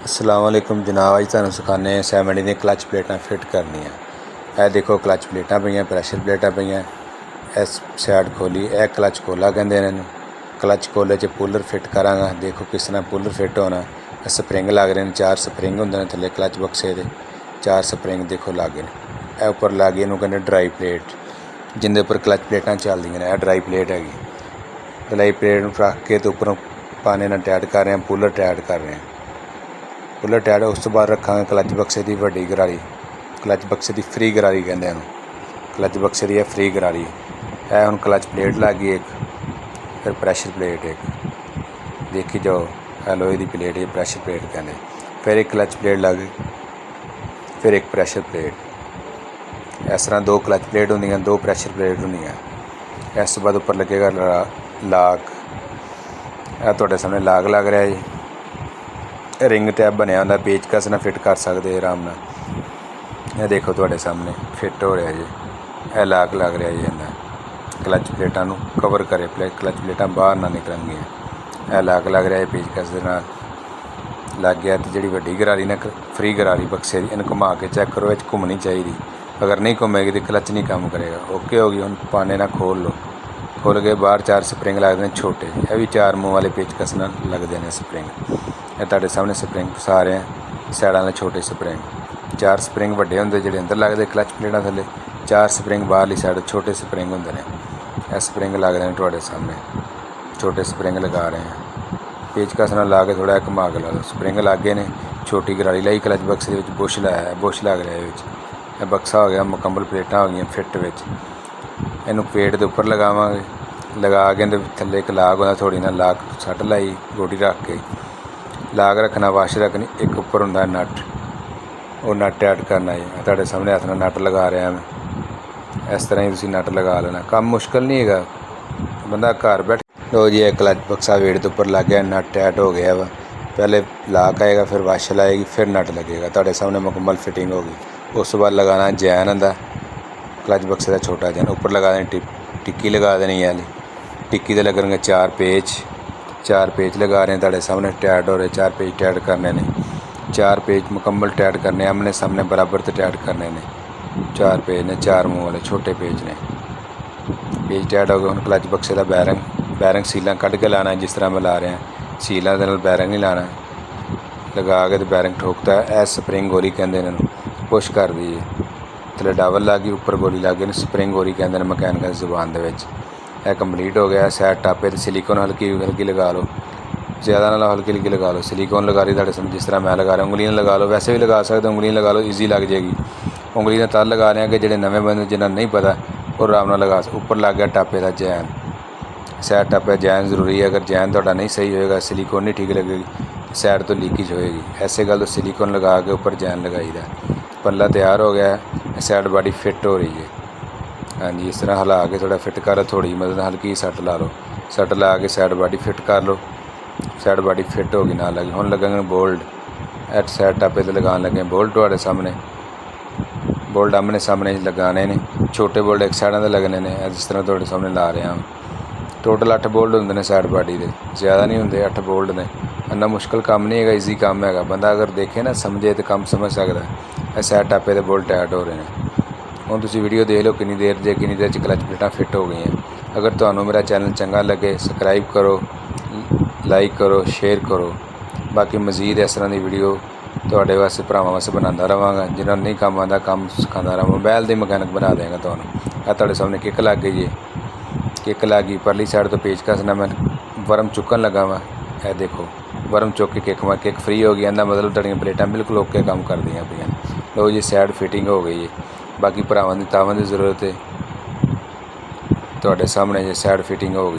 अस्सलाम वालेकुम जनाब। अज तुहानूं सिखाने 70 दी क्लच प्लेटां फिट करनियां। यह देखो क्लच प्लेटां पईयां, प्रैशर प्लेटां पईयां। इस साइड खोली, यह क्लच कोला कहंदे ने। क्लच कोले च पुलर फिट करांगा। देखो किस तरह पुलर फिट होना। स्प्रिंग लग रहे हैं, 4 स्प्रिंग होंदे ने थल्ले क्लच बक्से दे। 4 स्प्रिंग देखो लग गए। यह उपर लग गई, इहनूं कहंदे ड्राई प्लेट, जिंदे उपर क्लच प्लेटां चलदियां ने। यह ड्राई प्लेट हैगी। ड्राई प्लेट नूं रख के तो उपरों पाने नाल टाइट कर रहे हैं, पुलर टाइट कर रहे हैं। पुलर टाइट उस तो बाद रखांगे क्लच बक्से की वड्डी गरारी। क्लच बक्से की फ्री गरारी कहंदे हैं। क्लच बक्से की फ्री गरारी है। हुण क्लच प्लेट लग गई एक, फिर प्रैशर प्लेट एक, देखी जाओ। लोहे की प्लेट है, प्रैशर प्लेट कहंदे। फिर एक क्लच प्लेट लग गई, फिर एक प्रैशर प्लेट। इस तरह 2 क्लच प्लेट होंदियां, 2 प्रैशर प्लेट होंदियां। इस तो बाद उपर लगेगा लाक। यह तुहाडे सामने लाक लग रहा है। रिंग टैप बनया होंदा, पेचकस नाल फिट कर सकते आराम नाल। यह देखो तुहाडे सामने फिट हो रहा जी। यह लाक लग रहा जी अंदर, क्लच प्लेटां नूं कवर करे, क्लच प्लेटां बाहर ना निकलणगियां। यह लाक लग रहा है पेचकस दे नाल लग गया। तो जिहड़ी वड्डी गरारी ना फ्री गरारी बक्से की, इन्हूं घुमा के चैक करो, घूमनी चाहिए। अगर नहीं घूमेगी तो क्लच नहीं काम करेगा। ओके हो गई। हुण पाने नाल खोल लो, खोल के बाहर 4 स्प्रिंग लगते हैं छोटे। यह भी 4 मूँह वाले पेचकस नाल लगते हैं स्प्रिंग। यह तुहाडे सामने स्प्रिंग फसा रहे हैं, साइडां वाले छोटे स्प्रिंग। 4 स्प्रिंग वड्डे होंदे जिहड़े अंदर लगदे क्लच प्लेटां थल्ले, 4 स्प्रिंग बाहरली साइड छोटे स्प्रिंग होंदे ने। यह स्प्रिंग लग रहे हैं तुहाडे सामने, छोटे स्प्रिंग लगा रहे हैं। पेचकस नाल ला के थोड़ा घुमा के ला लो। स्प्रिंग लग गए ने, छोटी गरारी लाई क्लच बक्से दे विच, बुश लाया है, बुश लग रहा है विच। यह बक्सा हो गया मुकम्मल, प्लेटां हो गई फिट विच। इहनूं पेट दे उपर लगावांगे, लगा के थल्ले एक लाक होंदा, थोड़ी ना लाक सट लाई गोडी रख के लाक रखना, वाश रखनी। एक उपर होंदा नट, वो नट टाइट करना है। तुहाडे सामने हत्थ नाल नट लगा रहा मैं। इस तरह ही तुसीं नट लगा लेना, काम मुश्किल नहीं है, बंदा घर बैठे। लो जी, एक क्लच बक्सा वेट के उपर लग गया, नट टाइट हो गया वा। पहले लाक आएगा, फिर वाशल आएगी, फिर नट लगेगा। तुहाडे सामने मुकम्मल फिटिंग होगी। उस बाद लगाना जैन आंदा, क्लच बक्से का छोटा जैन उपर लगा देनी, टिक्की लगा देनी है। टिक्की दे लगणगे 4 पेच, 4 पेच लगा रहे हैं तुहाडे सामने, टाइट हो रहे। 4 पेच टाइट करने ने, 4 पेच मुकम्मल टाइट करने, आमने सामने बराबर तो टाइट करने ने। 4 पेच ने, 4 मूँह वाले छोटे पेच ने। पेच टाइट हो गए। हुण क्लच बक्से का बैरिंग सीलां कढ़ के लाना, जिस तरह मैं ला रहा। सीलां दे नाल बैरिंग नहीं लाना, लगा के तो बैरिंग ठोकता है। स्प्रिंग गोली कहंदे ने, पुश कर दीजिए, थल्ले डबल लग गई, उपर गोली लग गई। स्प्रिंग गोली कहंदे ने मकैनिकल जुबान दे विच। यह कंप्लीट हो गया। साइड टापे तो सिलिकॉन हल्की हल्की लगा लो, ज़्यादा ना हल्की हल्की लगा लो। सिलिकॉन लगा रही तुहाडे सामने, जिस तरह मैं लगा रहा। उंगलियां लगा लो, वैसे भी लगा सकते, उंगलियां लगा लो, ईजी लग जाएगी। उंगलियां तद लगा रहे हैं कि जिहड़े नवें बंदे जिन्हां नहीं पता वो आराम नाल लगा। उपर लग गया टापे का जैन, साइड टापे जैन जरूरी है। अगर जैन तुहाडा नहीं सही होएगा, सिलिकॉन नहीं ठीक लगेगी, साइड तो लीकेज होएगी। ऐसे गल तो सिलिकॉन लगा के उपर जैन लगाईदा। पल्ला तैयार हो गया है, साइड बॉडी फिट हो रही है। हाँ जी, इस तरह हिला के थोड़ा फिट कर लो, थोड़ी मतलब हल्की सट ला लो। सट ला के साइड बॉडी फिट कर लो। साइड बॉडी फिट होगी ना लगे। हुण लगेंगे बोल्ड, एट साइड टापे तो लगाने लगे बोल्ड तुहाडे सामने। बोल्ड आमने सामने लगाने ने, छोटे बोल्ड एक साइडों से लगने ने, जिस तरह तुहाडे सामने ला रहे हैं। टोटल 8 बोल्ड होंदे ने साइड बॉडी के, ज़्यादा नहीं होंदे। 8 बोल्ड ने, इन्ना मुश्किल काम नहीं है, ईजी काम है। बंदा अगर देखे ना, समझे तो काम समझ सकता है। साइड टापे के बोल्ड टाइट हो रहे हैं। हुण तुसीं वीडियो देख लो कितनी देर च क्लच प्लेटां फिट हो गई हैं। अगर तुहानूं मेरा चैनल चंगा लगे, सबसक्राइब करो, लाइक करो, शेयर करो। बाकी मज़ीद इस तरह की वीडियो तुहाडे वास्ते, भरावां वास्ते बनांदा रहांगा। जिन्हां नूं नहीं काम आंदा, काम सिखांदा रहां। मोबाइल दी मकैनिक बना देंगा तुहानूं। तुहाडे सामने किक लग गई जी, किक लग गई। परली साइड तो पेचकस नाल मैं वर्म चुकन लगा वा। यह देखो वर्म चुक के किक फ्री हो गई। इहदा मतलब तुहाडीआं प्लेटां बिल्कुल ओके काम करदियां पईआं। लो जी, साइड फिटिंग हो गई है। बाकी भरावां दी तावां दी जरूरत है, तुहाडे सामने जे साइड फिटिंग हो गई।